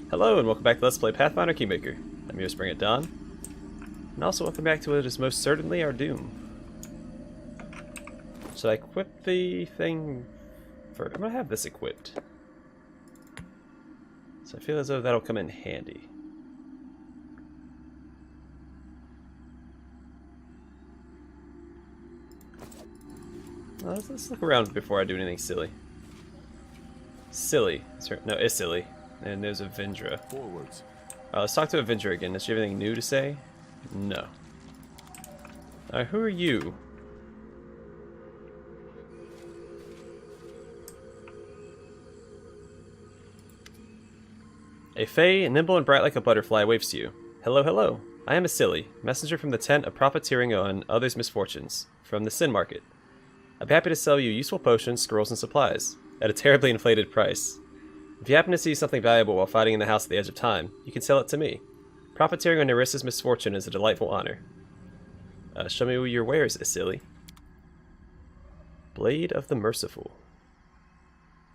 Hello and welcome back to Let's Play Pathfinder Kingmaker. I'm your BringItDon, and also welcome back to what is most certainly our doom. Should I equip the thing for... I'm gonna have this equipped. So I feel as though that'll come in handy. Well, let's look around before I do anything silly. Silly. No, it's silly. And there's a Vendra. Forwards. Let's talk to a Vendra again. Does she have anything new to say? No. Who are you? A Fae, nimble and bright like a butterfly, waves to you. Hello, hello. I am a silly, messenger from the tent of profiteering on others' misfortunes, from the Sin Market. I'm happy to sell you useful potions, scrolls, and supplies, at a terribly inflated price. If you happen to see something valuable while fighting in the house at the edge of time, you can sell it to me. Profiteering on Nerissa's misfortune is a delightful honor. Show me your wares, silly. Blade of the Merciful.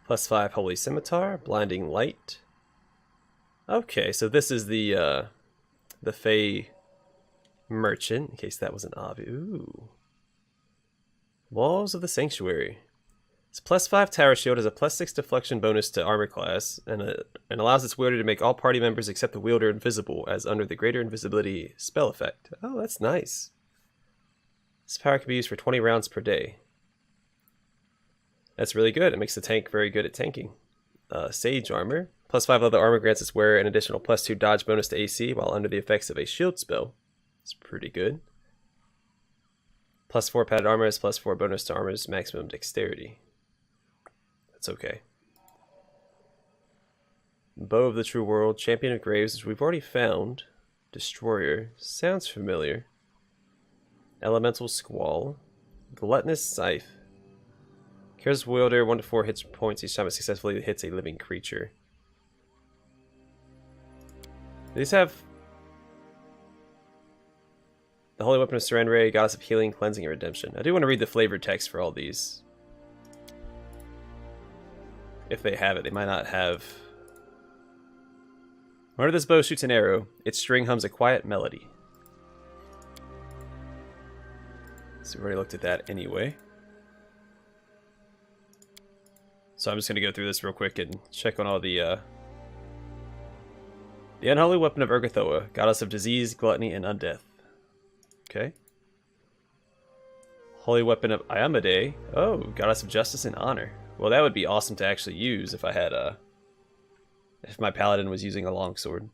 +5 Holy Scimitar, Blinding Light. Okay, so this is the Fae Merchant, in case that wasn't obvious. Ooh. Walls of the Sanctuary. Its +5 tower shield has a +6 deflection bonus to armor class, and allows its wielder to make all party members except the wielder invisible, as under the greater invisibility spell effect. Oh, that's nice. This power can be used for 20 rounds per day. That's really good. It makes the tank very good at tanking. Sage armor. +5 leather armor grants its wearer an additional +2 dodge bonus to AC while under the effects of a shield spell. It's pretty good. +4 padded armor has +4 bonus to armor's maximum dexterity. That's okay. Bow of the True World, Champion of Graves, which we've already found. Destroyer, sounds familiar. Elemental Squall. Gluttonous Scythe. Cares wielder 1 to 4 hits points each time it successfully hits a living creature. These have the Holy Weapon of Serenity, Goddess of Healing, Cleansing, and Redemption. I do want to read the flavored text for all these. If they have it, they might not have. Whenever this bow shoots an arrow, its string hums a quiet melody. So we already looked at that anyway. So I'm just going to go through this real quick and check on all the Unholy Weapon of Urgathoa, Goddess of Disease, Gluttony, and Undeath. Okay. Holy Weapon of Iamade. Oh, Goddess of Justice and Honor. Well, that would be awesome to actually use if I had if my paladin was using a longsword.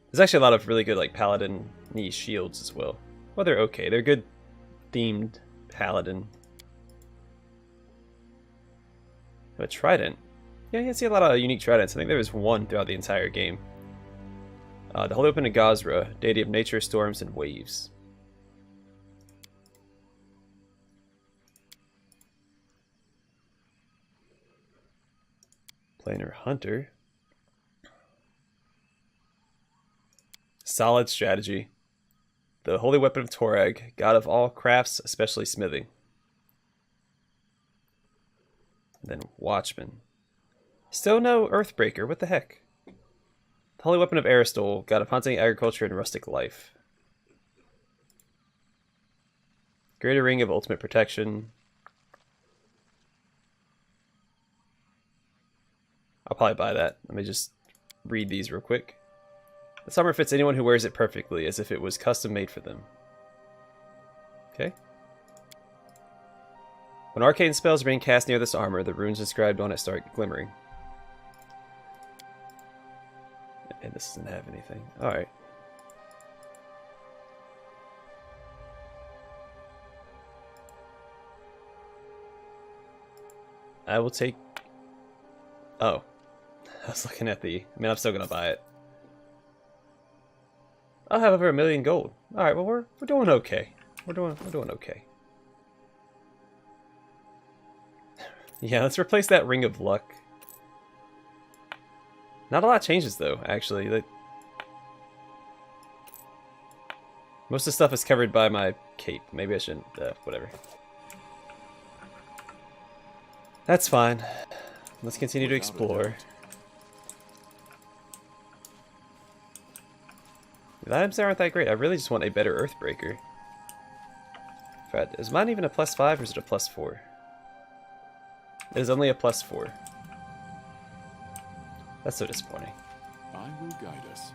There's actually a lot of really good like paladin-y shields as well. Well, they're okay. They're good themed paladin. A trident. Yeah, you can see a lot of unique tridents. I think there was one throughout the entire game. The Holy Weapon of Gazra, deity of nature, storms, and waves. Planar Hunter. Solid strategy. The Holy Weapon of Torag, god of all crafts, especially smithing. And then Watchman. Still no Earthbreaker, what the heck? The Holy Weapon of Aristol, god of hunting, agriculture, and rustic life. Greater Ring of Ultimate Protection. I'll probably buy that. Let me just read these real quick. This armor fits anyone who wears it perfectly, as if it was custom made for them. Okay. When arcane spells are being cast near this armor, the runes inscribed on it start glimmering. And this doesn't have anything. Alright. I will take... Oh. I was looking at the... I mean, I'm still gonna buy it. I'll have over 1 million gold. Alright, well, we're doing okay. We're doing okay. Yeah, let's replace that Ring of Luck. Not a lot changes, though, actually. Most of the stuff is covered by my cape. Maybe I shouldn't. Whatever. That's fine. Let's continue to explore. The items there aren't that great. I really just want a better Earthbreaker. In fact, is mine even a +5 or is it a +4? It is only a +4. That's so disappointing. I will guide us.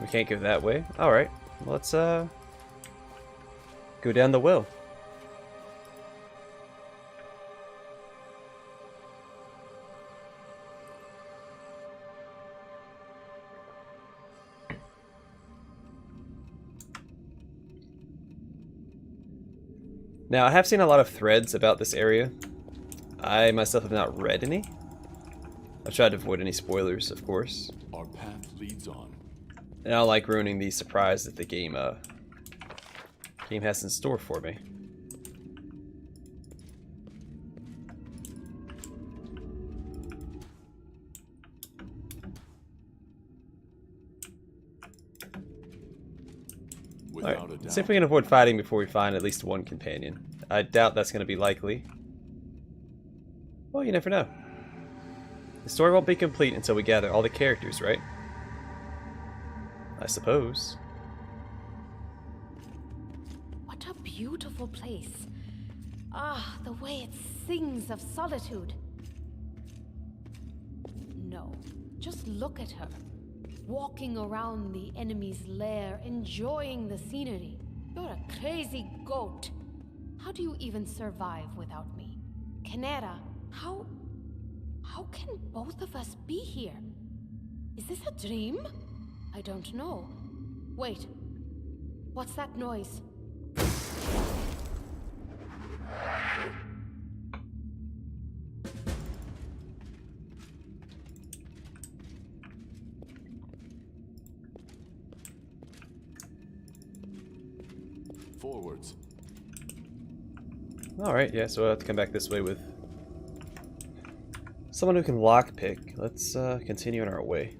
We can't go that way. Alright, let's go down the well. Now, I have seen a lot of threads about this area. I myself have not read any. I've tried to avoid any spoilers, of course. Our path leads on. And I like ruining the surprise that the game has in store for me. Alright, let's see if we can avoid fighting before we find at least one companion. I doubt that's going to be likely. Well, you never know. The story won't be complete until we gather all the characters, right? I suppose. What a beautiful place. Ah, the way it sings of solitude. No, just look at her. Walking around the enemy's lair, enjoying the scenery. You're a crazy goat. How do you even survive without me? Canera, how can both of us be here? Is this a dream? I don't know. Wait, what's that noise? Forwards. Alright, yeah, so we'll have to come back this way with someone who can lockpick. Let's continue on our way.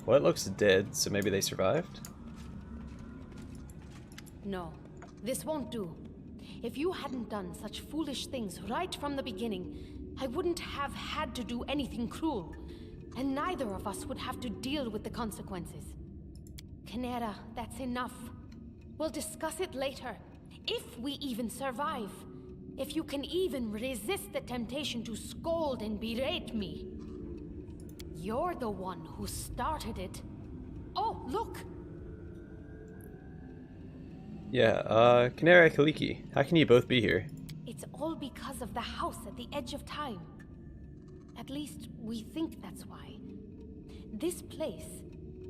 Well, it looks dead, so maybe they survived? No, this won't do. If you hadn't done such foolish things right from the beginning, I wouldn't have had to do anything cruel. And neither of us would have to deal with the consequences. Canera, that's enough. We'll discuss it later. If we even survive. If you can even resist the temptation to scold and berate me. You're the one who started it. Oh, look! Yeah, Canera, Kaliki, how can you both be here? It's all because of the house at the edge of time. At least, we think that's why. This place,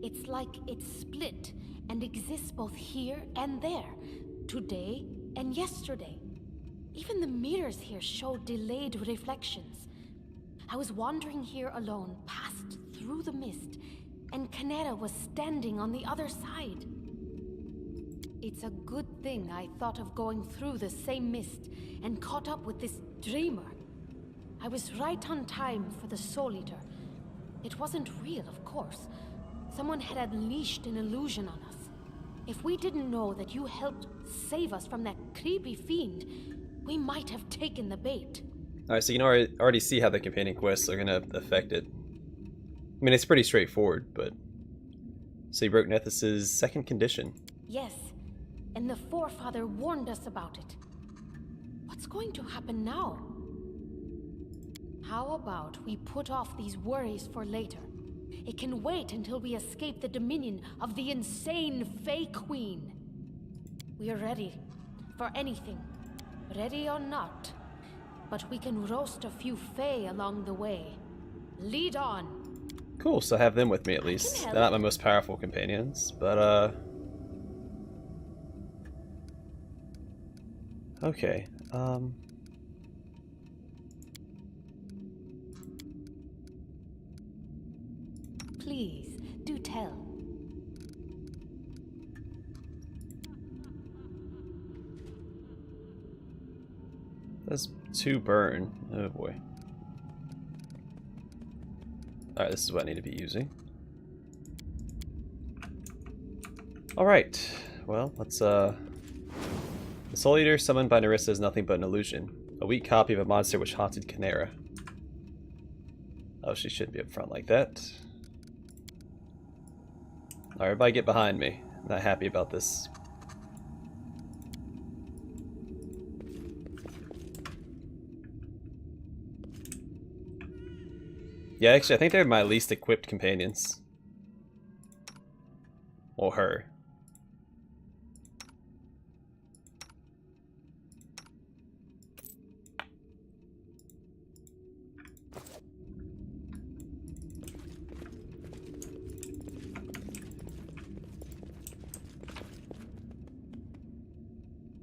it's like it's split and exists both here and there, today and yesterday. Even the mirrors here show delayed reflections. I was wandering here alone, passed through the mist, and Canera was standing on the other side. It's a good thing I thought of going through the same mist and caught up with this dreamer. I was right on time for the Soul Eater. It wasn't real, of course. Someone had unleashed an illusion on us. If we didn't know that you helped save us from that creepy fiend, we might have taken the bait. Alright, so you can already see how the companion quests are going to affect it. I mean, it's pretty straightforward, but... So you broke Nethys's second condition. Yes, and the Forefather warned us about it. What's going to happen now? How about we put off these worries for later? It can wait until we escape the dominion of the insane Fey Queen. We are ready for anything, ready or not. But we can roast a few Fey along the way. Lead on. Cool, so I have them with me at least. They're not my most powerful companions, but okay, Please, do tell. Those two burn. Oh boy. Alright, this is what I need to be using. Alright, well, let's The Soul Eater summoned by Nerissa is nothing but an illusion. A weak copy of a monster which haunted Canera. Oh, she shouldn't be up front like that. Alright, everybody get behind me. I'm not happy about this. Yeah, actually, I think they're my least equipped companions. Or her.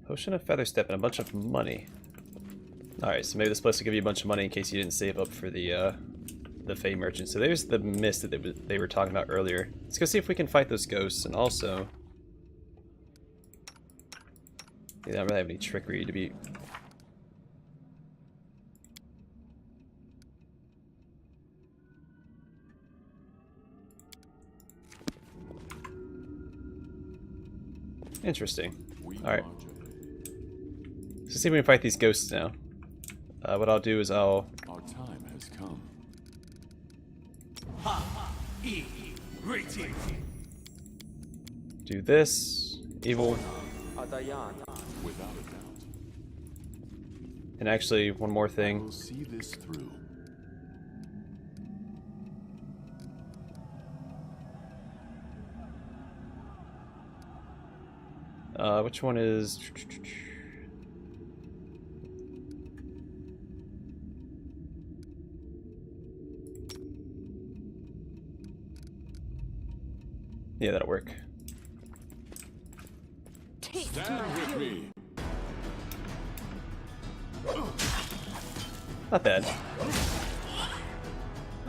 Potion of Feather Step and a bunch of money. Alright, so maybe this place will give you a bunch of money in case you didn't save up for the Fey Merchant. So there's the mist that they were talking about earlier. Let's go see if we can fight those ghosts, and also... Yeah, I don't really have any trickery to be... Interesting. Alright. So see if we can fight these ghosts now. What I'll do is I'll... Our time has come. do this. Evil. Without a doubt. And actually, one more I thing. will see this through. Which one is... Yeah, that'll work. Stand with me. Not bad.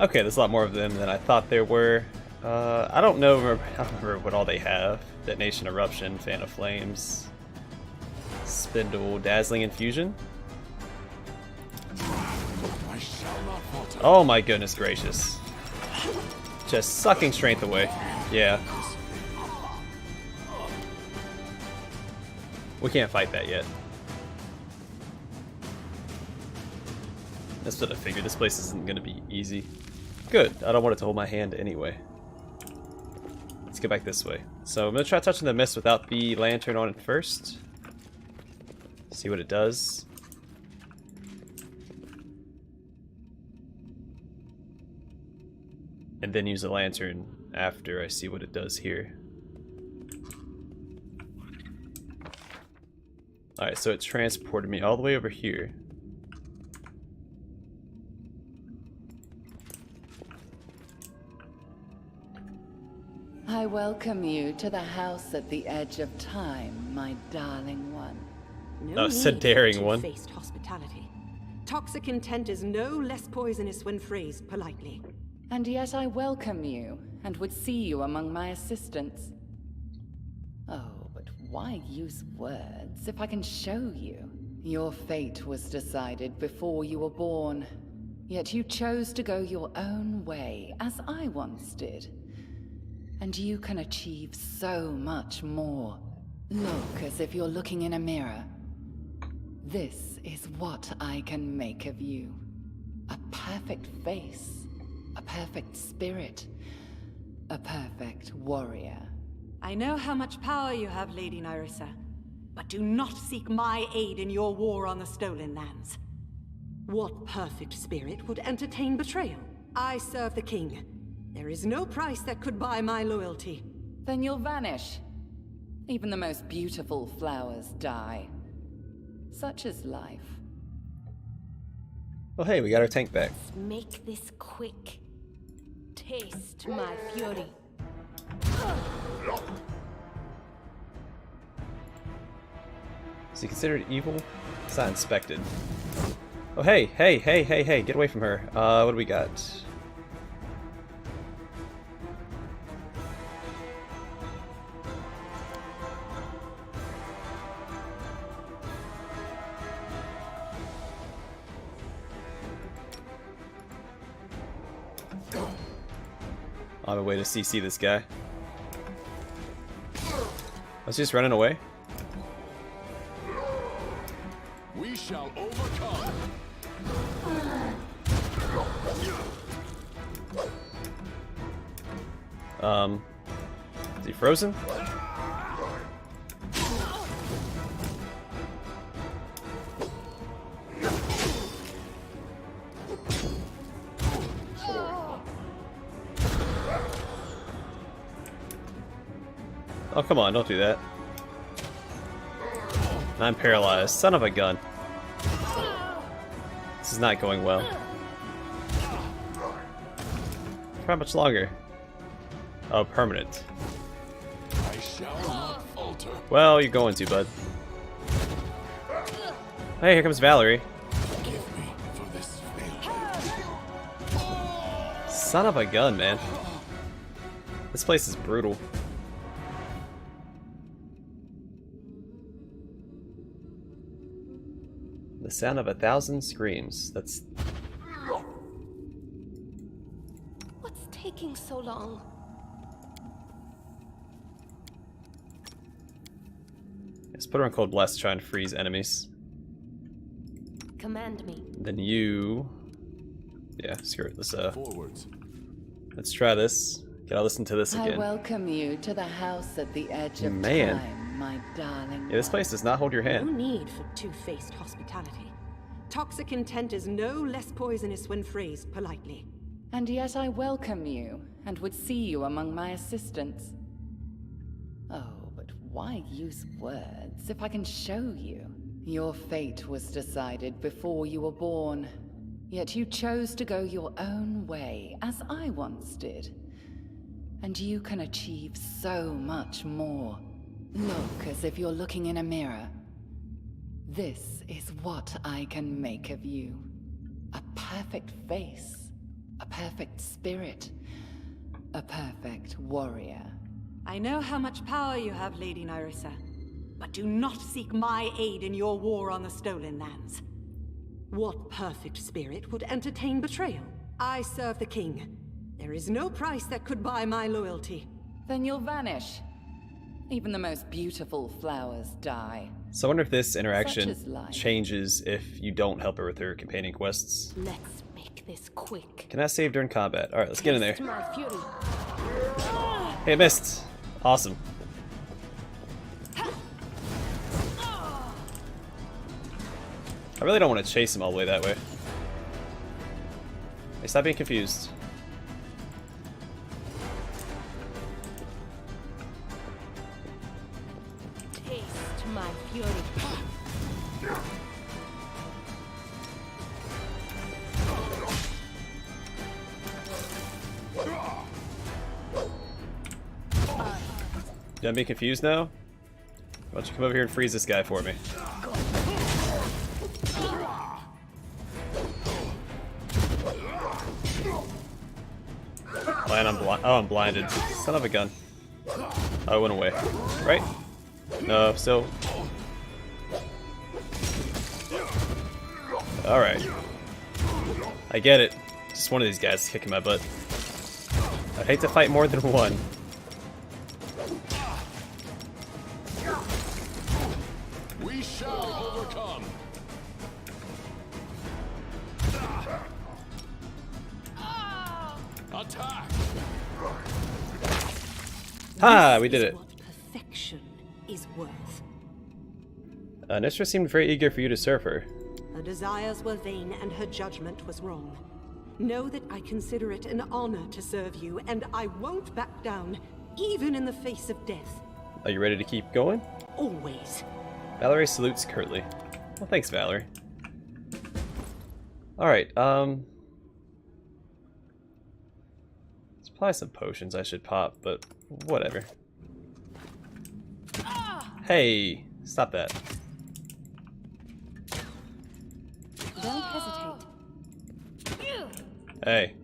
Okay, there's a lot more of them than I thought there were. I don't remember what all they have. Detonation, Eruption, Fan of Flames, Spindle, Dazzling Infusion. I shall not falter. Oh my goodness gracious. Just sucking strength away. Yeah. We can't fight that yet. That's what I figured. This place isn't going to be easy. Good. I don't want it to hold my hand anyway. Let's get back this way. So I'm going to try touching the mist without the lantern on it first. See what it does. And then use the lantern after I see what it does here. Alright, so it transported me all the way over here. I welcome you to the house at the edge of time, my darling one. Oh, it's a daring one. Two-faced hospitality. Toxic intent is no less poisonous when phrased politely. And yet I welcome you, and would see you among my assistants. Oh, but why use words if I can show you? Your fate was decided before you were born, yet you chose to go your own way, as I once did. And you can achieve so much more. Look as if you're looking in a mirror. This is what I can make of you. A perfect face, a perfect spirit, a perfect warrior. I know how much power you have, Lady Nyrissa, but do not seek my aid in your war on the stolen lands. What perfect spirit would entertain betrayal? I serve the king. There is no price that could buy my loyalty. Then you'll vanish. Even the most beautiful flowers die. Such is life. Oh hey, we got our tank back. Let's make this quick. Taste my fury. Is he considered evil? It's not inspected. Oh hey, hey, hey, hey, hey, get away from her. What do we got? On a way to CC this guy. Was he just running away? We shall overcome. Is he frozen? Oh, come on, don't do that. I'm paralyzed. Son of a gun. This is not going well. For how much longer? Oh, permanent. I shall not falter. Well, you're going to, bud. Hey, here comes Valerie. Forgive me for this failure. Son of a gun, man. This place is brutal. The sound of 1,000 screams. That's... What's taking so long? Let's put her on Cold Blast to try and freeze enemies. Command me. Then you... Yeah, screw it. Forwards. Let's try this. Gotta listen to this I again. welcome you to the house at the edge of Man. time, my darling. Yeah, this place does not hold your No hand. need for two-faced hospitality. Toxic intent is no less poisonous when phrased politely. And yet I welcome you, and would see you among my assistants. Oh, but why use words if I can show you? Your fate was decided before you were born. Yet you chose to go your own way, as I once did. And you can achieve so much more. Look as if you're looking in a mirror. This is what I can make of you. A perfect face, a perfect spirit, a perfect warrior. I know how much power you have, Lady Nyrissa, but do not seek my aid in your war on the Stolen Lands. What perfect spirit would entertain betrayal? I serve the king. There is no price that could buy my loyalty. Then you'll vanish. Even the most beautiful flowers die. So I wonder if this Such interaction is life. changes if you don't help her with her companion quests. Let's make this quick. Can I save during combat? Alright, let's get in there. Taste my fury. Hey, I missed. Awesome. I really don't want to chase him all the way that way. Hey, stop being confused. Taste my fury. Done being confused now? Why don't you come over here and freeze this guy for me? I'm blinded. Son of a gun. Oh, it went away. Right? No, still. Alright. I get it. Just one of these guys kicking my butt. I'd hate to fight more than one. We shall overcome. Attack. Ha! We did it. What perfection is worth. Nistra seemed very eager for you to serve her. Her desires were vain and her judgment was wrong. Know that I consider it an honor to serve you, and I won't back down, even in the face of death. Are you ready to keep going? Always. Valerie salutes curtly. Well, thanks, Valerie. Alright, there's probably some potions I should pop, but whatever. Hey, stop that. Don't hesitate. Hey.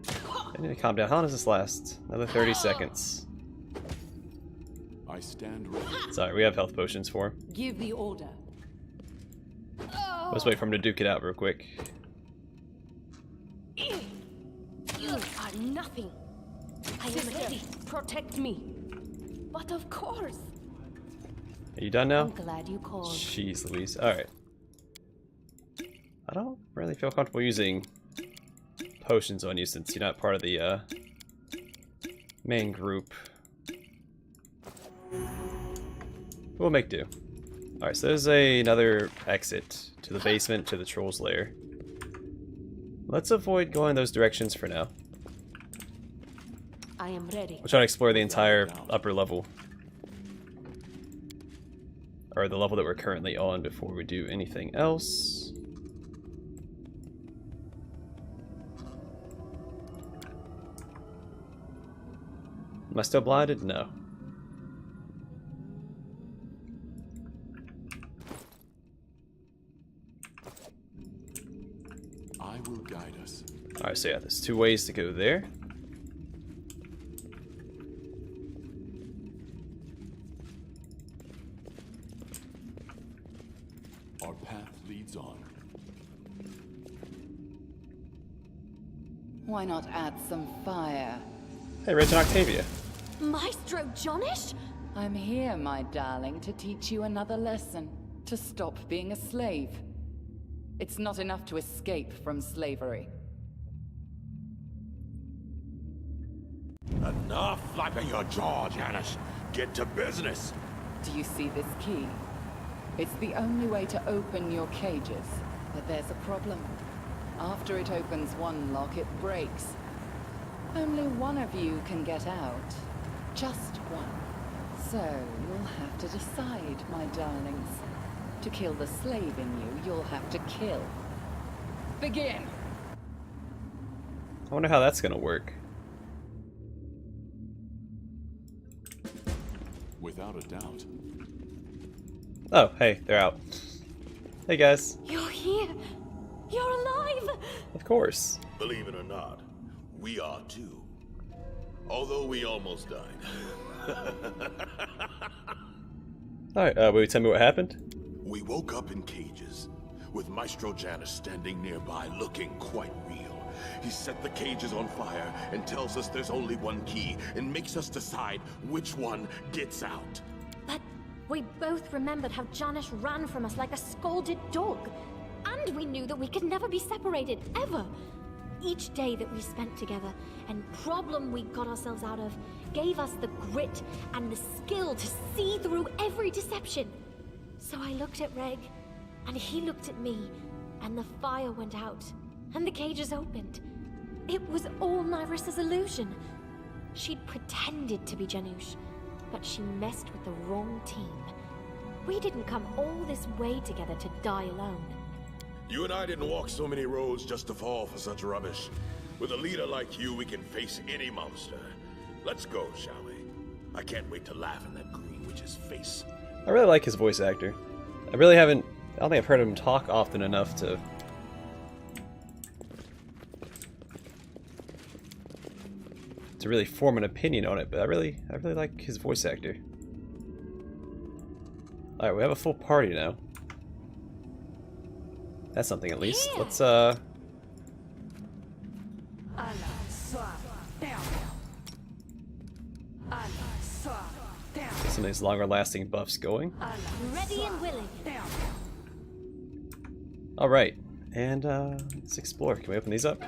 I need to calm down. How long does this last? Another 30 seconds. I stand ready. Sorry, we have health potions for him. Give the order. Let's wait for him to duke it out real quick. You are nothing. I am ready. Protect me. But of course. Are you done now? I'm glad you called. Jeez Louise. Alright. I don't really feel comfortable using potions on you since you're not part of the Main group. We'll make do. Alright, so there's another exit to the basement to the troll's lair. Let's avoid going those directions for now. I am ready. We'll try to explore the entire upper level. Or the level that we're currently on before we do anything else. Am I still blinded? No. I will guide us. Alright, so yeah, there's two ways to go there. Our path leads on. Why not add some fire? Hey, Reg and Octavia. Maestro Johnish? I'm here, my darling, to teach you another lesson. To stop being a slave. It's not enough to escape from slavery. Enough flapping your jaw, Janice. Get to business. Do you see this key? It's the only way to open your cages. But there's a problem. After it opens one lock, it breaks. Only one of you can get out. Just one. So, you'll have to decide, my darlings. To kill the slave in you, you'll have to kill. Begin! I wonder how that's gonna work. Without a doubt. Oh, hey, they're out. Hey guys. You're here! You're alive! Of course. Believe it or not, we are too. Although we almost died. Alright, will you tell me what happened? We woke up in cages, with Maestro Janus standing nearby looking quite real. He set the cages on fire and tells us there's only one key and makes us decide which one gets out. But we both remembered how Janish ran from us like a scolded dog. And we knew that we could never be separated, ever. Each day that we spent together, and problem we got ourselves out of, gave us the grit and the skill to see through every deception. So I looked at Reg, and he looked at me, and the fire went out, and the cages opened. It was all Nyrissa's illusion. She'd pretended to be Janusz, but she messed with the wrong team. We didn't come all this way together to die alone. You and I didn't walk so many roads just to fall for such rubbish. With a leader like you, we can face any monster. Let's go, shall we? I can't wait to laugh in that green witch's face. I really like his voice actor. I don't think I've heard him talk often enough to really form an opinion on it, but I really like his voice actor. Alright, we have a full party now. That's something at least. Yeah. Let's get some of these longer lasting buffs going. Ready and willing. Alright, and let's explore. Can we open these up?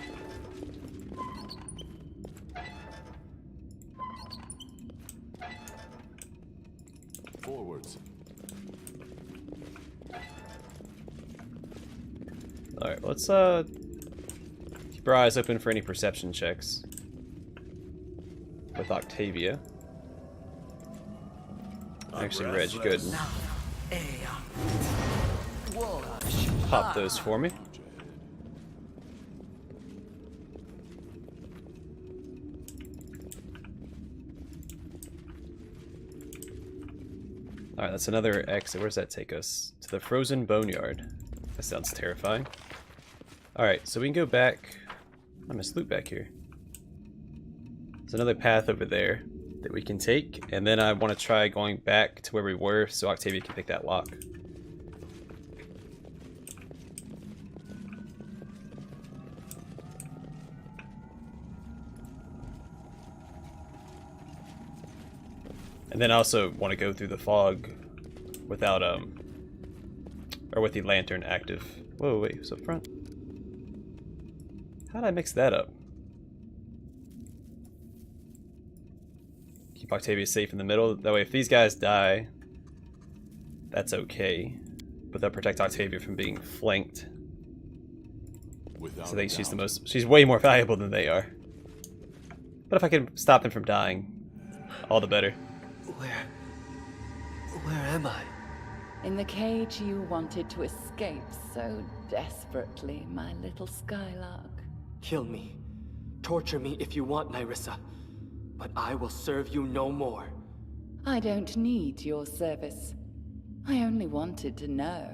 Forwards. Alright, let's keep our eyes open for any perception checks with Octavia. Actually, Reg, good. Pop those for me. Alright, that's another exit. Where does that take us? To the Frozen Boneyard. That sounds terrifying. Alright, so we can go back. I missed loot back here. There's another path over there that we can take, and then I want to try going back to where we were so Octavia can pick that lock. And then I also want to go through the fog without or with the lantern active. Whoa, wait, who's up front? How did I mix that up? keep Octavia safe in the middle. That way, if these guys die, that's okay. But they'll protect Octavia from being flanked. Without So I think a she's the doubt. most. She's way more valuable than they are. But if I can stop them from dying, all the better. Where am I? In the cage you wanted to escape so desperately, my little Skylark. Kill me. Torture me if you want, Nyrissa. But I will serve you no more. I don't need your service. I only wanted to know.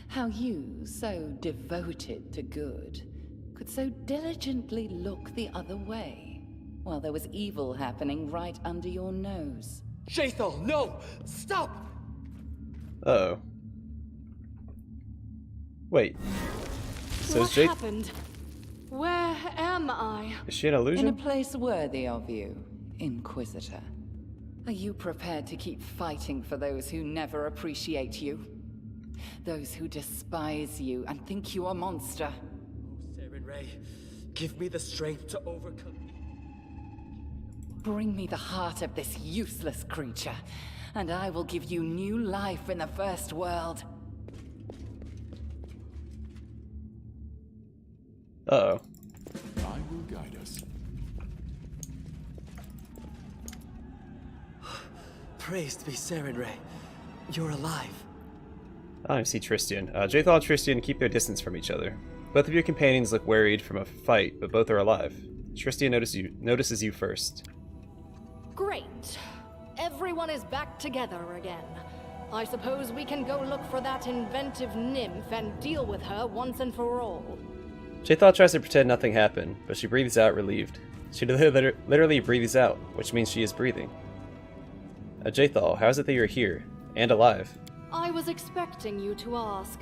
How you, so devoted to good, could so diligently look the other way, while there was evil happening right under your nose. Jaethal, no! Stop! Uh-oh. Wait. So What is Jake... happened? Where am I? Is she an In a illusion? place worthy of you, Inquisitor. Are you prepared to keep fighting for those who never appreciate you? Those who despise you and think you a monster? Oh, Saren Ray, give me the strength to overcome. Bring me the heart of this useless creature, and I will give you new life in the First World. Uh-oh. I will guide us. Praised be Saren Ray. You're alive. I don't see Tristian. Jaethal and Tristian keep their distance from each other. Both of your companions look worried from a fight, but both are alive. Tristian notices you first. Great. Everyone is back together again. I suppose we can go look for that inventive nymph and deal with her once and for all. Jaethal tries to pretend nothing happened, but she breathes out relieved. She literally breathes out, which means she is breathing. Jaethal, how is it that you're here, and alive? I was expecting you to ask.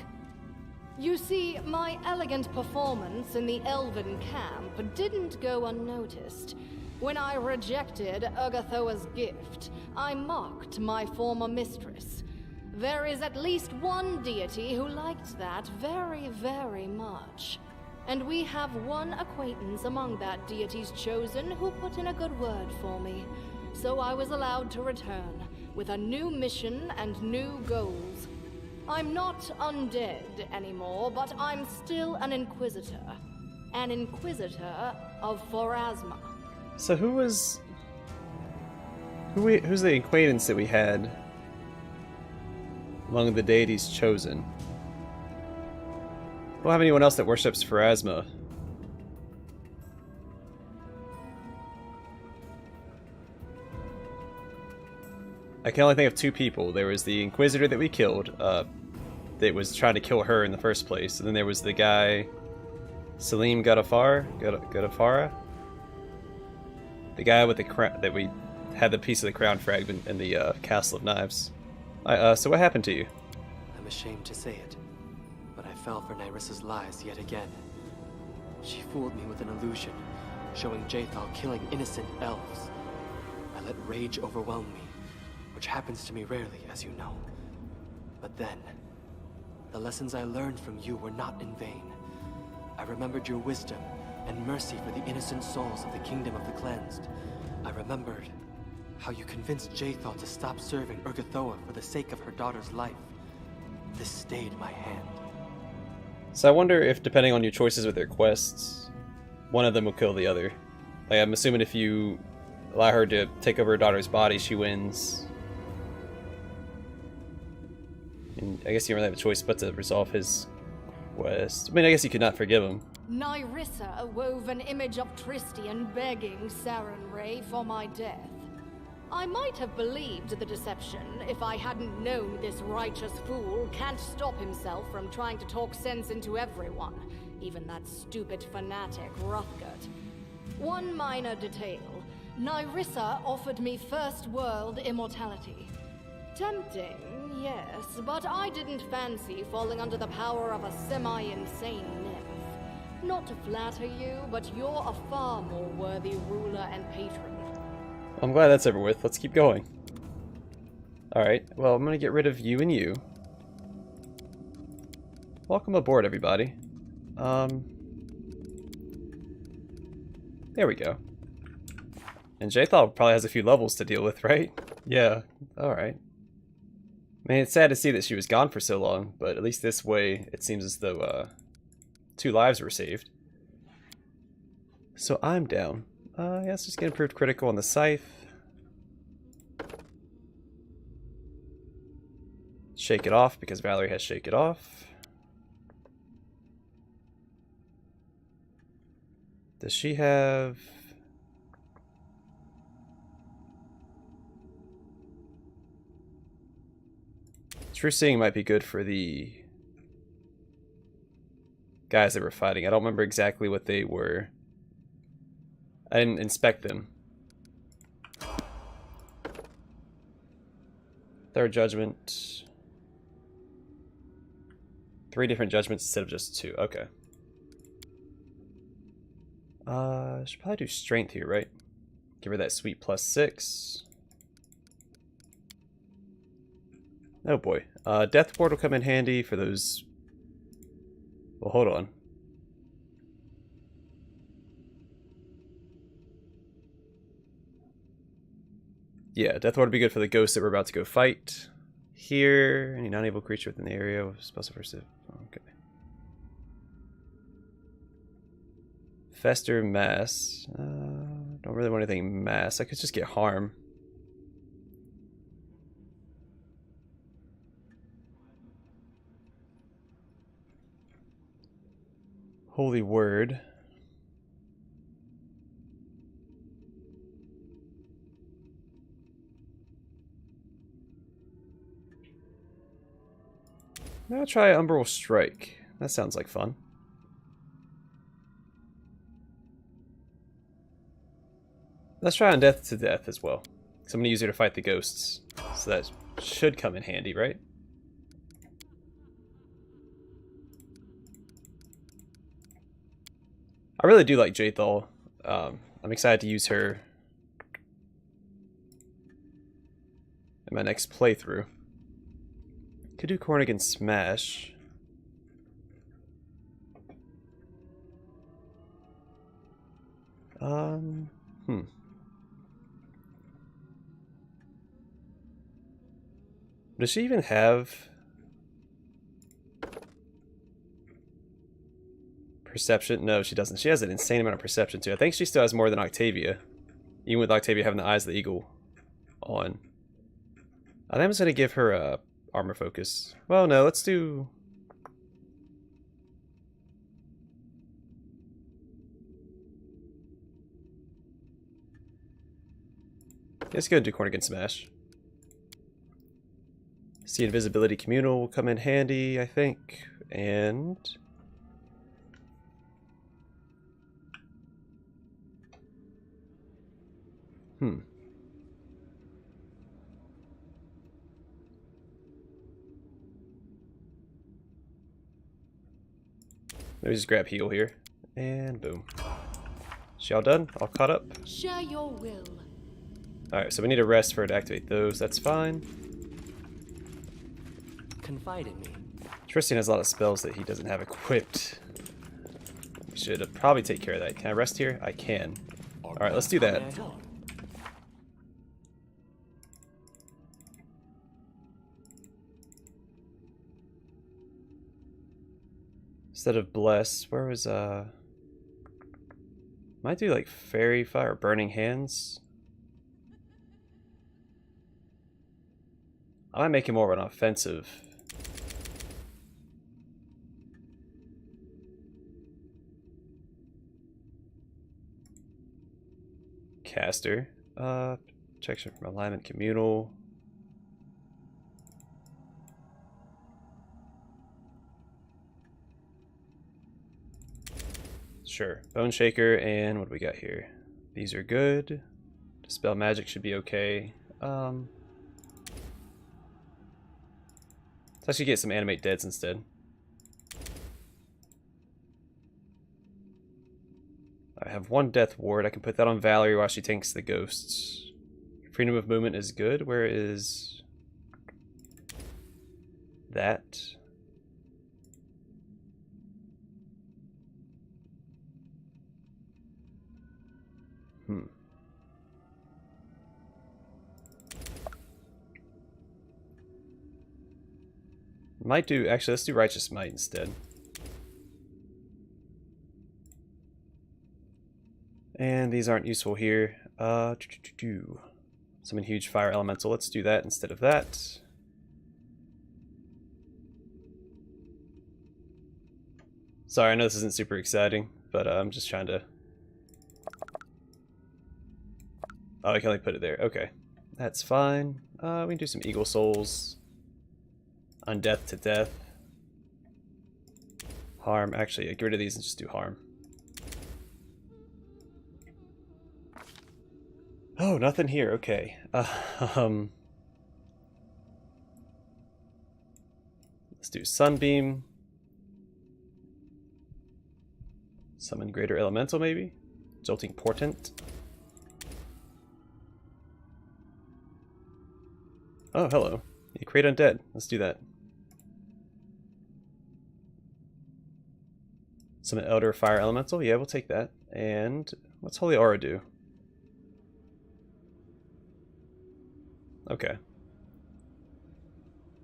You see, my elegant performance in the Elven camp didn't go unnoticed. When I rejected Urgathoa's gift, I mocked my former mistress. There is at least one deity who liked that very, very much. And we have one acquaintance among that deity's chosen who put in a good word for me. So I was allowed to return, with a new mission and new goals. I'm not undead anymore, but I'm still an Inquisitor. An Inquisitor of Pharasma. So who's the acquaintance that we had among the deities chosen? We don't have anyone else that worships Pharasma. I can only think of two people. There was the Inquisitor that we killed, that was trying to kill her in the first place, and then there was the guy, Salim Gadafara? The guy with the crown, that we had the piece of the crown fragment in the Castle of Knives. So what happened to you? I'm ashamed to say it, but I fell for Nyrissa's lies yet again. She fooled me with an illusion, showing Jaethal killing innocent elves. I let rage overwhelm me, which happens to me rarely, as you know. But then, the lessons I learned from you were not in vain. I remembered your wisdom and mercy for the innocent souls of the Kingdom of the Cleansed. I remembered how you convinced Jaethal to stop serving Urgathoa for the sake of her daughter's life. This stayed my hand. So I wonder if, depending on your choices with their quests, one of them will kill the other. Like, I'm assuming if you allow her to take over her daughter's body, she wins. And I guess you don't really have a choice but to resolve his quest. I mean, I guess you could not forgive him. Nyrissa wove an image of Tristian begging Saren Ray for my death. I might have believed the deception if I hadn't known this righteous fool can't stop himself from trying to talk sense into everyone, even that stupid fanatic Hrothgard. One minor detail. Nyrissa offered me First World immortality. Tempting, yes, but I didn't fancy falling under the power of a semi-insane nymph. Not to flatter you, but you're a far more worthy ruler and patron. I'm glad that's over with. Let's keep going. Alright, well, I'm gonna get rid of you and you. welcome aboard, everybody. There we go. And Jthal probably has a few levels to deal with, right? Yeah, alright. I mean, it's sad to see that she was gone for so long, but at least this way, it seems as though, 2 lives were saved. So I'm down. Yeah, let's just get improved critical on the scythe. Shake it off, because Valerie has shake it off. Does she have... True Seeing might be good for the guys that were fighting. I don't remember exactly what they were. I didn't inspect them. Third Judgment. 3 different judgments instead of just 2. Okay. Should probably do strength here, right? Give her that sweet +6. Oh boy. Death Ward will come in handy for those... Well, hold on. Yeah, Death Ward would be good for the ghosts that we're about to go fight. Here, any non-evil creature within the area with special versa. Okay. Fester Mass. Don't really want anything mass. I could just get harm. Holy Word. Now try Umbral Strike. That sounds like fun. Let's try on Death to Death as well. So I'm going to use her to fight the ghosts. So that should come in handy, right? I really do like Jthal. I'm excited to use her in my next playthrough. Could do Cornigan Smash. Does she even have perception? No, she doesn't. She has an insane amount of perception too. I think she still has more than Octavia, even with Octavia having the Eyes of the Eagle on. I think I'm just gonna give her a armor focus. Well, no, let's do... Let's go and do Cornigan Smash. See, Invisibility Communal will come in handy, I think. And... Let me just grab heal here. And boom. She all done? All caught up? Share your will. Alright, so we need a rest for her to activate those. That's fine. Confide in me. Tristan has a lot of spells that he doesn't have equipped. We should probably take care of that. Can I rest here? I can. Alright, let's do that. Instead of Bless, where was, might do like Fairy Fire or Burning Hands. I might make him more of an offensive. Caster. Protection from Alignment Communal. Sure. Bone Shaker, and what do we got here? These are good. Dispel Magic should be okay. Let's actually get some Animate Deads instead. I have 1 Death Ward. I can put that on Valerie while she tanks the ghosts. Freedom of Movement is good. Where is that? Might do, actually, let's do Righteous Might instead. And these aren't useful here. Summon Huge Fire Elemental, let's do that instead of that. Sorry, I know this isn't super exciting, but I'm just trying to... Oh, I can only put it there. Okay. That's fine. We can do some Eagle Souls. Undeath to Death. Harm. Actually, get rid of these and just do Harm. Oh, nothing here. Okay. Let's do Sunbeam. Summon Greater Elemental, maybe? Jolting Portent. Oh, hello. You create undead. Let's do that. Summon Elder Fire Elemental. Yeah, we'll take that. And what's Holy Aura do? Okay.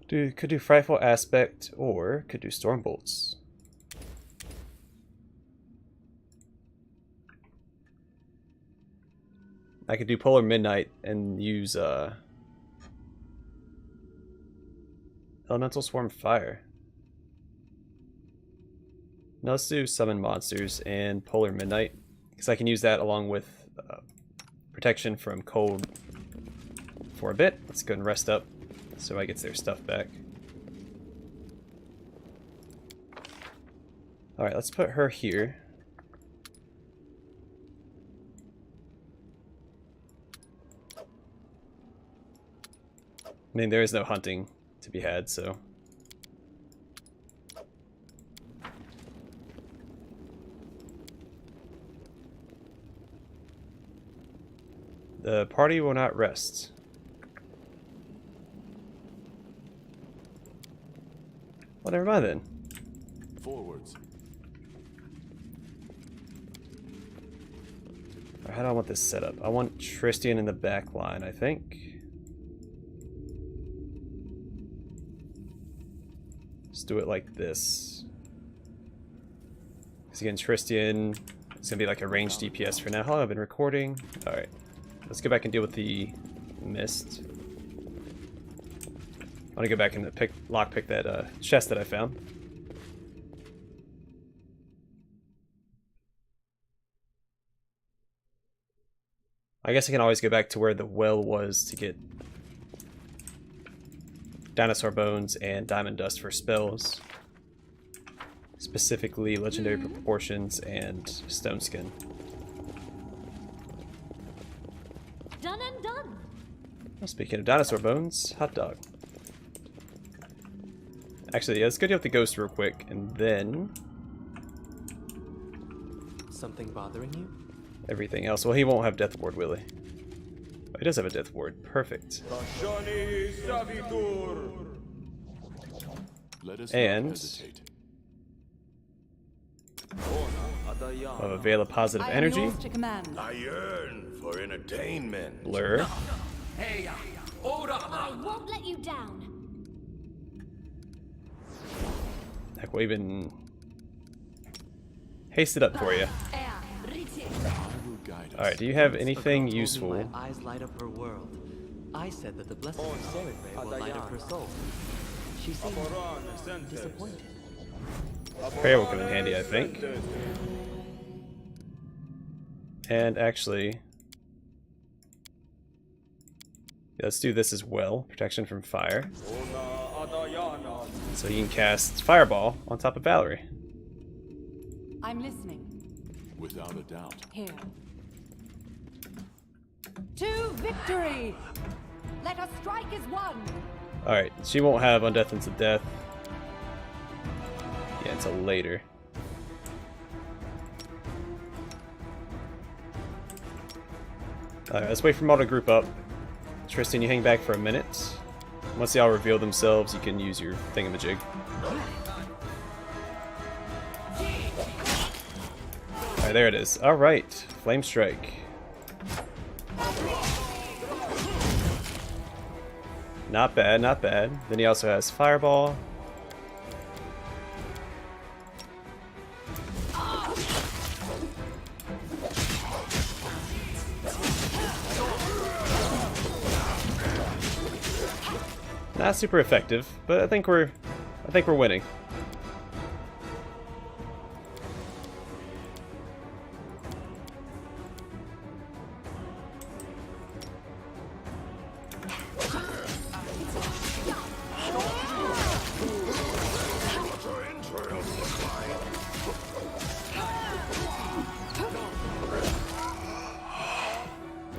Could do Frightful Aspect, or could do Storm Bolts. I could do Polar Midnight and use Elemental Swarm Fire. Now let's do Summon Monsters and Polar Midnight, because I can use that along with protection from cold for a bit. Let's go and rest up so I get their stuff back. Alright, let's put her here. I mean, there is no hunting to be had, so... The party will not rest. Well, never mind then. Forwards. How do I want this set up? I want Tristian in the back line, I think. Let's do it like this. Because again, Tristian is going to be like a ranged DPS for now. How long have I been recording? Alright. Let's go back and deal with the mist. I want to go back and lockpick that chest that I found. I guess I can always go back to where the well was to get Dinosaur Bones and Diamond Dust for spells. Specifically Legendary Proportions and Stone Skin. Done and done. Well, speaking of Dinosaur Bones, hot dog. Actually, yeah, let's go deal with the ghost real quick, and then... Something bothering you? everything else. Well, he won't have Death Ward, will he? Oh, he does have a Death Ward. Perfect. Let us And- not hesitate. Of a Veil of Positive Energy. Yours to command. I yearn for entertainment. Blur. I won't let you down. Heck, we'll even haste it up for you. I will guide us. Alright, do you have A anything girl told me useful? My eyes light up her world. I said that the blessed Sacred Ray will light up her soul. She seemed disappointed. Prayer will come in handy, I think. And actually, yeah, let's do this as well. Protection from fire. So you can cast Fireball on top of Valerie. I'm listening. Without a doubt. Here. To victory! Let us strike as one! Alright, she won't have Undeath into Death. Yeah, until later. Alright, let's wait for them all to group up. Tristan, you hang back for a minute. Once they all reveal themselves, you can use your thingamajig. Alright, there it is. Alright, Flame Strike. Not bad, not bad. Then he also has Fireball. Not super effective, but I think we're winning.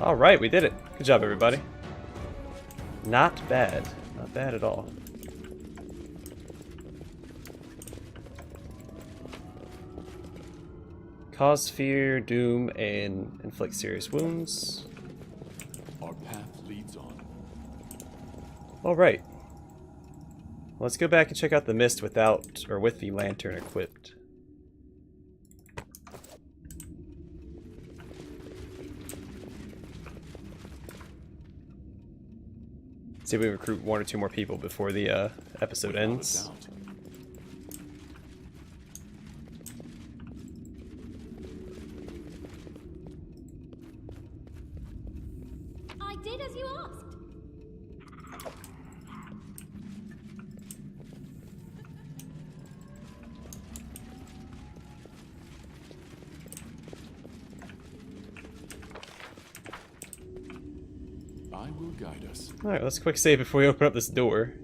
All right, we did it. Good job, everybody. Not bad. Not bad at all. Cause fear, doom, and inflict serious wounds. Our path leads on. Alright. Let's go back and check out the mist without, or with the lantern equipped. See if we recruit 1 or 2 more people before the episode ends. I did as you asked. I will guide us. Alright, let's quick save before we open up this door.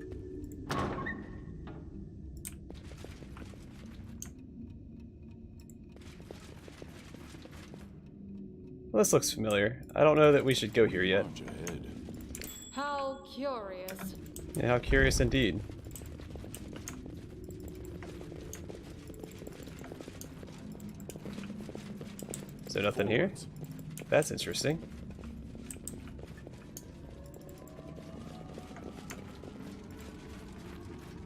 Well, this looks familiar. I don't know that we should go here yet. Launch ahead. How curious. Yeah, how curious indeed. Is there nothing here? Forwards. That's interesting.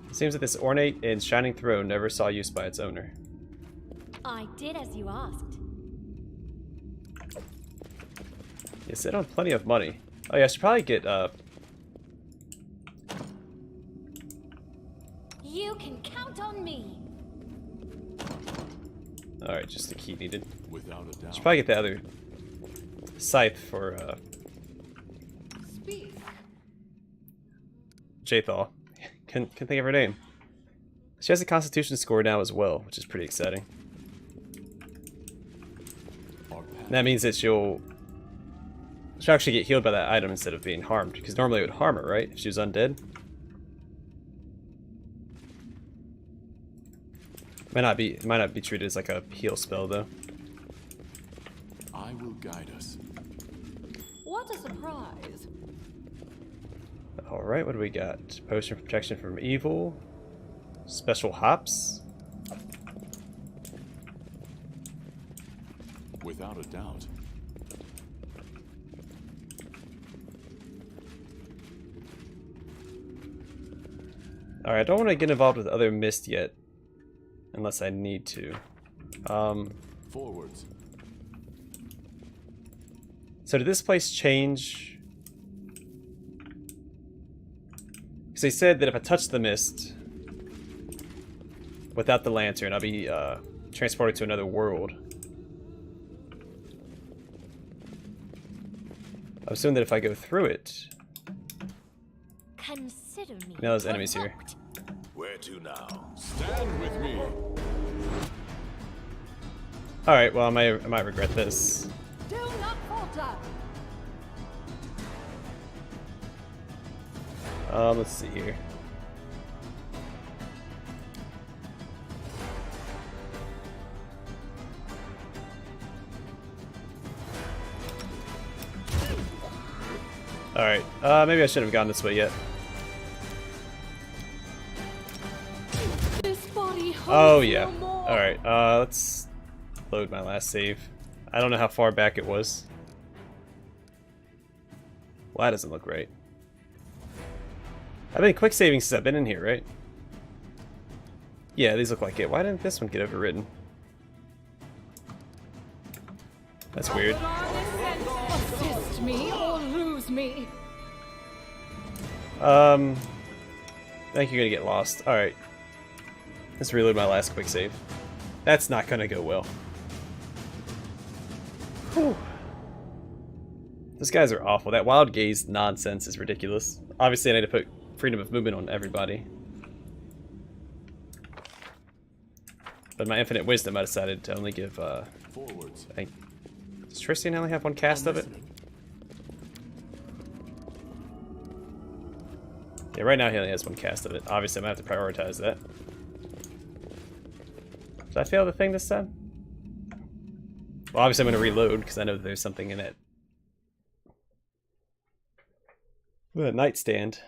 It seems that this ornate and shining throne never saw use by its owner. I did as you asked. You sit on plenty of money. Oh yeah, I should probably get You can count on me. Alright, just the key needed. Without a doubt. Should probably get the other scythe for Speak. Jaethal. Can think of her name. She has a constitution score now as well, which is pretty exciting. Our path. That means that she'll actually get healed by that item instead of being harmed, because normally it would harm her, right? If she was undead. It might not be treated as like a heal spell though. I will guide us. What a surprise. Alright, what do we got? Potion of protection from evil. Special hops. Without a doubt. Alright, I don't want to get involved with other mist yet. Unless I need to. Forwards. So did this place change? Because they said that if I touch the mist without the lantern, I'll be transported to another world. I'm assuming that if I go through it... Consider me. Now there's enemies here. provoked. Where to now? Stand with me. Alright, well I might regret this. Do not falter. Let's see here. Alright, maybe I shouldn't have gone this way yet. This body holds Oh yeah. no more. Alright, let's load my last save. I don't know how far back it was. Well, that doesn't look right. I've been quick saving since I've been in here, right? Yeah, these look like it. Why didn't this one get overridden? That's weird. Assist me or lose me. I think you're gonna get lost. Alright. Let's reload my last quick save. That's not gonna go well. Whew. Those guys are awful. That wild gaze nonsense is ridiculous. Obviously I need to put freedom of movement on everybody. But my infinite wisdom I decided to only give Forwards. does Tristan only have one cast of it? Yeah, right now he only has one cast of it. Obviously, I'm gonna have to prioritize that. Did I fail the thing this time? Well, obviously I'm gonna reload because I know that there's something in it. With a nightstand.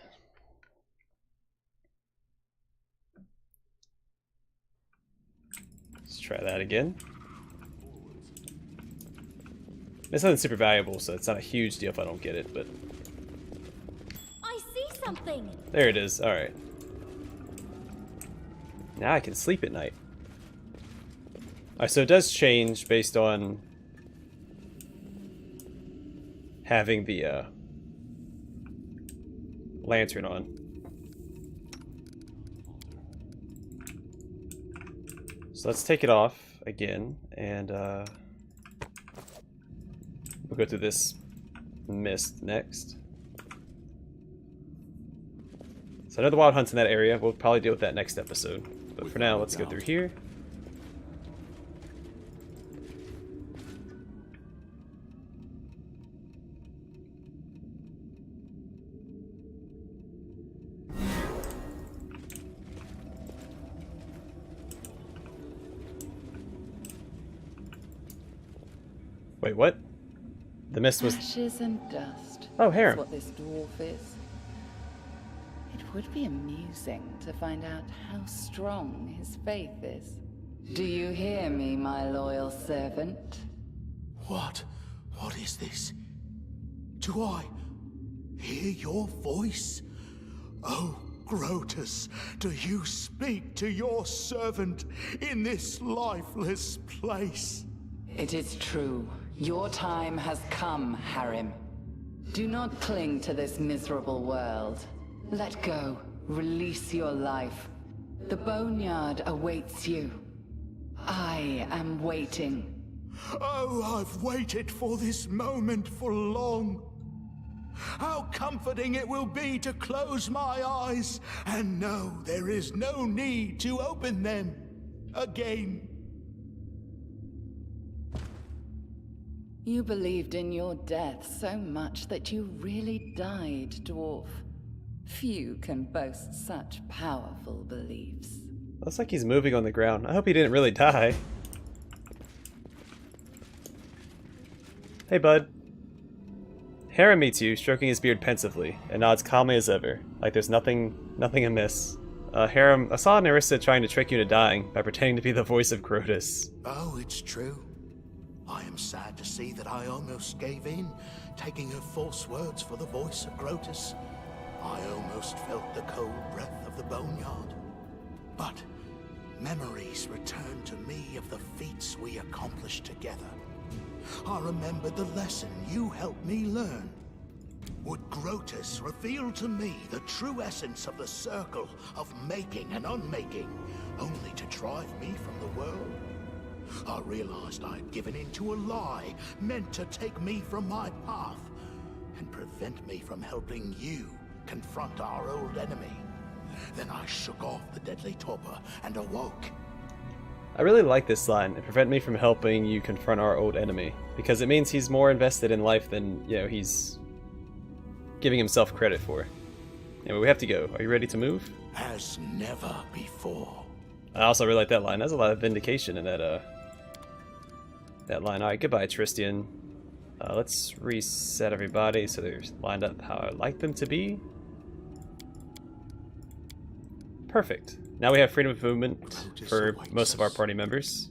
Let's try that again. It's nothing super valuable, so it's not a huge deal if I don't get it, but... I see something! There it is, alright. Now I can sleep at night. Alright, so it does change based on having the lantern on. So let's take it off again, and we'll go through this mist next. So another wild hunt's in that area. We'll probably deal with that next episode. But for now, let's go through here. Wait, what? The mist was... Ashes and dust. Oh, That's Harem. what this dwarf is. It would be amusing to find out how strong his faith is. Do you hear me, my loyal servant? What? What is this? Do I hear your voice? Oh, Grotus, do you speak to your servant in this lifeless place? It is true. Your time has come, Harem. Do not cling to this miserable world. Let go. Release your life. The boneyard awaits you. I am waiting. Oh, I've waited for this moment for long. How comforting it will be to close my eyes and know there is no need to open them again. You believed in your death so much that you really died, dwarf. Few can boast such powerful beliefs. Looks like he's moving on the ground. I hope he didn't really die. Hey, bud. Harem meets you, stroking his beard pensively, and nods calmly as ever, like there's nothing amiss. Harem, I saw Nerissa trying to trick you into dying by pretending to be the voice of Grotus. Oh, it's true. I am sad to see that I almost gave in, taking her false words for the voice of Grotus. I almost felt the cold breath of the boneyard. But memories returned to me of the feats we accomplished together. I remembered the lesson you helped me learn. Would Grotus reveal to me the true essence of the circle of making and unmaking, only to drive me from the world? I realized I'd given in to a lie meant to take me from my path and prevent me from helping you confront our old enemy. Then I shook off the deadly torpor and awoke. I really like this line, and prevent me from helping you confront our old enemy, because it means he's more invested in life than, he's giving himself credit for. Anyway, we have to go. Are you ready to move? As never before. I also really like that line. There's a lot of vindication in that line. Alright, goodbye, Tristian. Let's reset everybody so they're lined up how I like them to be. Perfect. Now we have freedom of movement for most of our party members.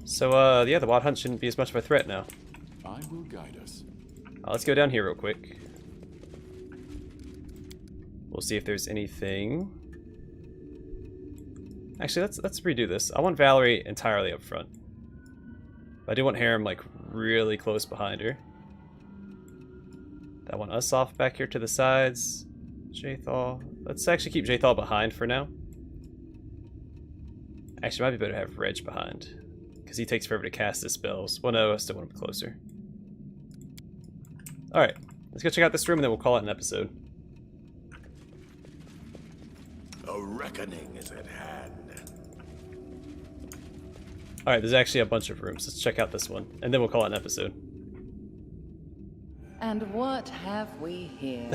So, yeah, the wild hunt shouldn't be as much of a threat now. I will guide us. Let's go down here real quick. We'll see if there's anything. Actually, let's redo this. I want Valerie entirely up front. But I do want Harem, like, really close behind her. That one us off back here to the sides. Jathal. Let's actually keep Jathal behind for now. Actually, it might be better to have Reg behind, because he takes forever to cast his spells. Well, no, I still want him closer. Alright, let's go check out this room and then we'll call it an episode. A reckoning is at hand. Alright, there's actually a bunch of rooms. Let's check out this one, and then we'll call it an episode. And what have we here?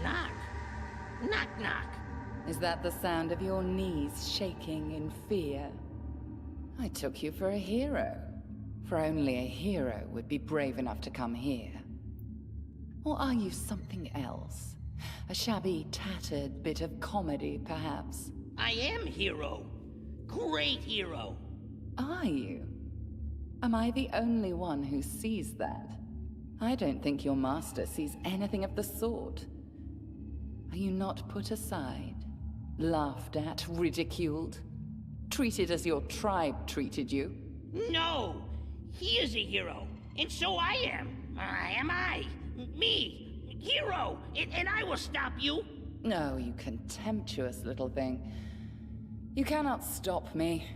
Knock. Knock, knock. Is that the sound of your knees shaking in fear? I took you for a hero. For only a hero would be brave enough to come here. Or are you something else? A shabby, tattered bit of comedy, perhaps? I am hero. Great hero. Are you? Am I the only one who sees that? I don't think your master sees anything of the sort. Are you not put aside? Laughed at, ridiculed? Treated as your tribe treated you? No. He is a hero. And so I am. Am I? Me. Hero. And I will stop you. No, you contemptuous little thing. You cannot stop me.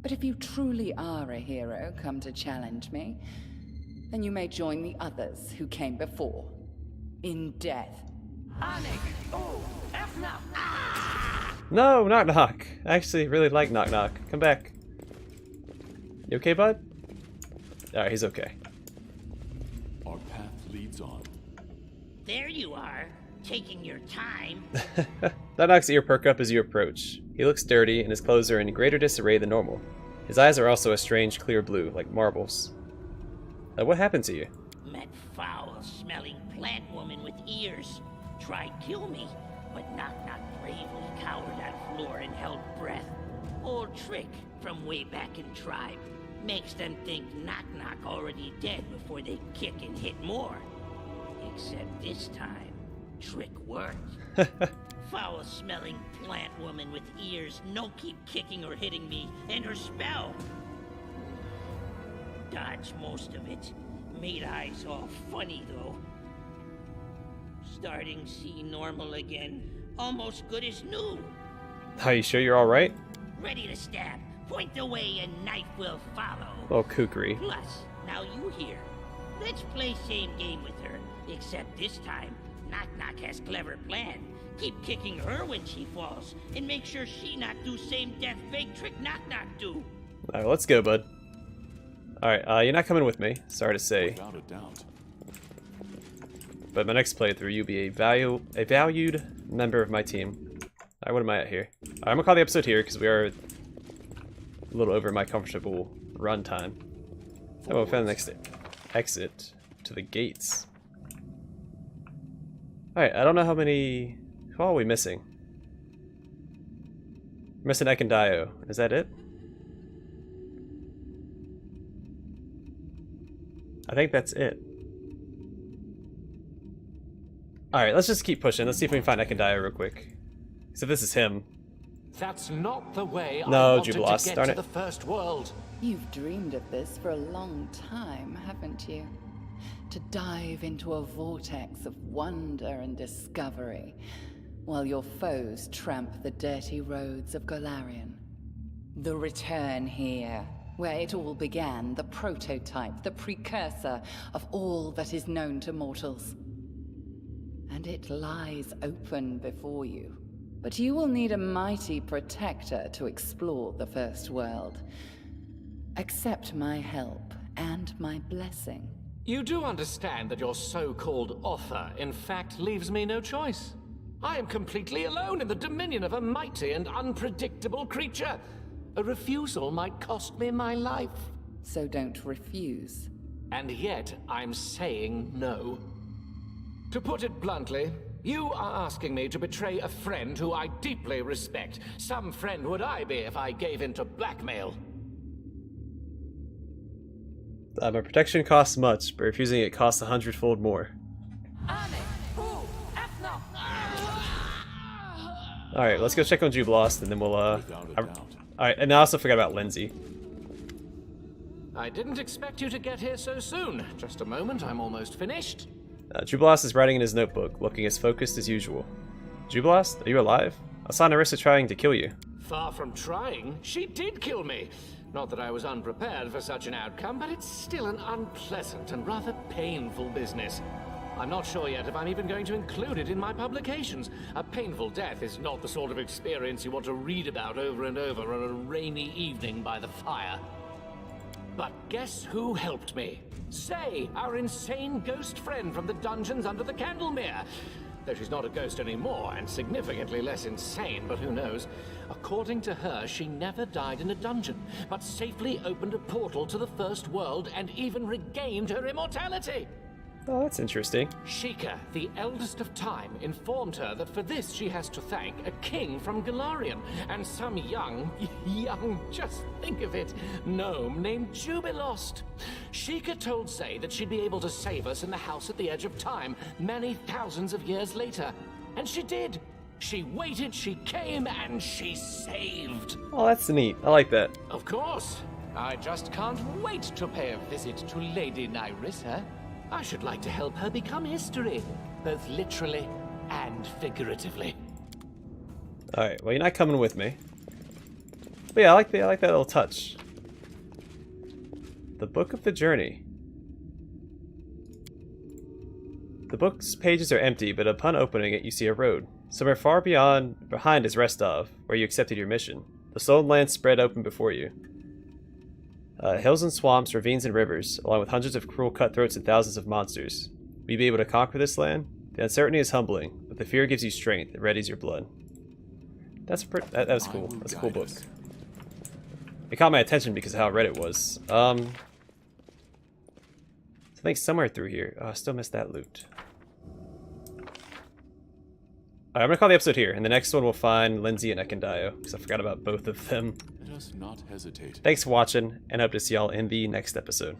But if you truly are a hero come to challenge me, then you may join the others who came before. In death. No, Knock Knock. I actually really like Knock Knock. Come back. You okay, bud? Alright, he's okay. Our path leads on. There you are. Taking your time. Knock Knock's ear perk up as you approach. He looks dirty, and his clothes are in greater disarray than normal. His eyes are also a strange clear blue, like marbles. What happened to you? Met foul-smelling plant woman with ears. Tried kill me, but Knock Knock bravely cowered on floor and held breath. Old trick from way back in tribe. Makes them think Knock Knock already dead before they kick and hit more. Except this time, trick worked. Foul-smelling plant woman with ears no keep kicking or hitting me, and her spell. Dodged most of it. Made eyes all funny though. Starting see normal again. Almost good as new. Are you sure you're alright? Ready to stab. Point the way and knife will follow. Oh, kookery. Plus, now you here. Let's play same game with her. Except this time, Knock Knock has clever plan. Keep kicking her when she falls, and make sure she not do same death fake trick Knock Knock do. Alright, let's go, bud. Alright, you're not coming with me, sorry to say. Without a doubt. But my next playthrough, you'll be a valued member of my team. Alright, what am I at here? Alright, I'm gonna call the episode here, because we are a little over my comfortable run time. Oh, we'll find the next exit to the gates. Alright, I don't know how many... Who are we missing? We're missing Ek and Dio. Is that it? I think that's it. Alright, let's just keep pushing. Let's see if we can find Ek and Dio real quick. So this is him. That's not the way No, I wanted Jubilos, to get darn to it. the first world. You've dreamed of this for a long time, haven't you? To dive into a vortex of wonder and discovery, while your foes tramp the dirty roads of Golarion. The return here, where it all began, the prototype, the precursor of all that is known to mortals. And it lies open before you. But you will need a mighty protector to explore the first world. Accept my help and my blessing. You do understand that your so-called offer, in fact, leaves me no choice. I am completely alone in the dominion of a mighty and unpredictable creature. A refusal might cost me my life. So don't refuse. And yet, I'm saying no. To put it bluntly, you are asking me to betray a friend who I deeply respect. Some friend would I be if I gave in to blackmail. My protection costs much, but refusing it costs 100-fold more. Alright, let's go check on Jubilost, and then we'll, Without a doubt. Alright, and I also forgot about Lindsay. I didn't expect you to get here so soon. Just a moment, I'm almost finished. Jubilas is writing in his notebook, looking as focused as usual. Jubilas, are you alive? I saw Nerissa trying to kill you. Far from trying, she did kill me. Not that I was unprepared for such an outcome, but it's still an unpleasant and rather painful business. I'm not sure yet if I'm even going to include it in my publications. A painful death is not the sort of experience you want to read about over and over on a rainy evening by the fire. But guess who helped me? Say, our insane ghost friend from the dungeons under the Candlemere. Though she's not a ghost anymore, and significantly less insane, but who knows. According to her, she never died in a dungeon, but safely opened a portal to the First World and even regained her immortality. Oh, that's interesting. Sheikah, the eldest of time, informed her that for this she has to thank a king from Galarian, and some young, just think of it, gnome named Jubilost. Sheikah told Say that she'd be able to save us in the house at the edge of time, many thousands of years later. And she did. She waited, she came, and she saved. Oh, that's neat. I like that. Of course. I just can't wait to pay a visit to Lady Nerissa. I should like to help her become history, both literally and figuratively. Alright, well, you're not coming with me. But yeah, I like that little touch. The Book of the Journey. The book's pages are empty, but upon opening it, you see a road. Somewhere far behind is Restov, where you accepted your mission. The stolen land spread open before you. Hills and swamps, ravines and rivers, along with hundreds of cruel cutthroats and thousands of monsters. Will you be able to conquer this land? The uncertainty is humbling, but the fear gives you strength. It readies your blood. That was cool. That's a cool book. It caught my attention because of how red it was. I think somewhere through here. Oh, I still missed that loot. Alright, I'm gonna call the episode here, and the next one we'll find Lindsay and Ekendayo, because I forgot about both of them. Let us not hesitate. Thanks for watching, and hope to see y'all in the next episode.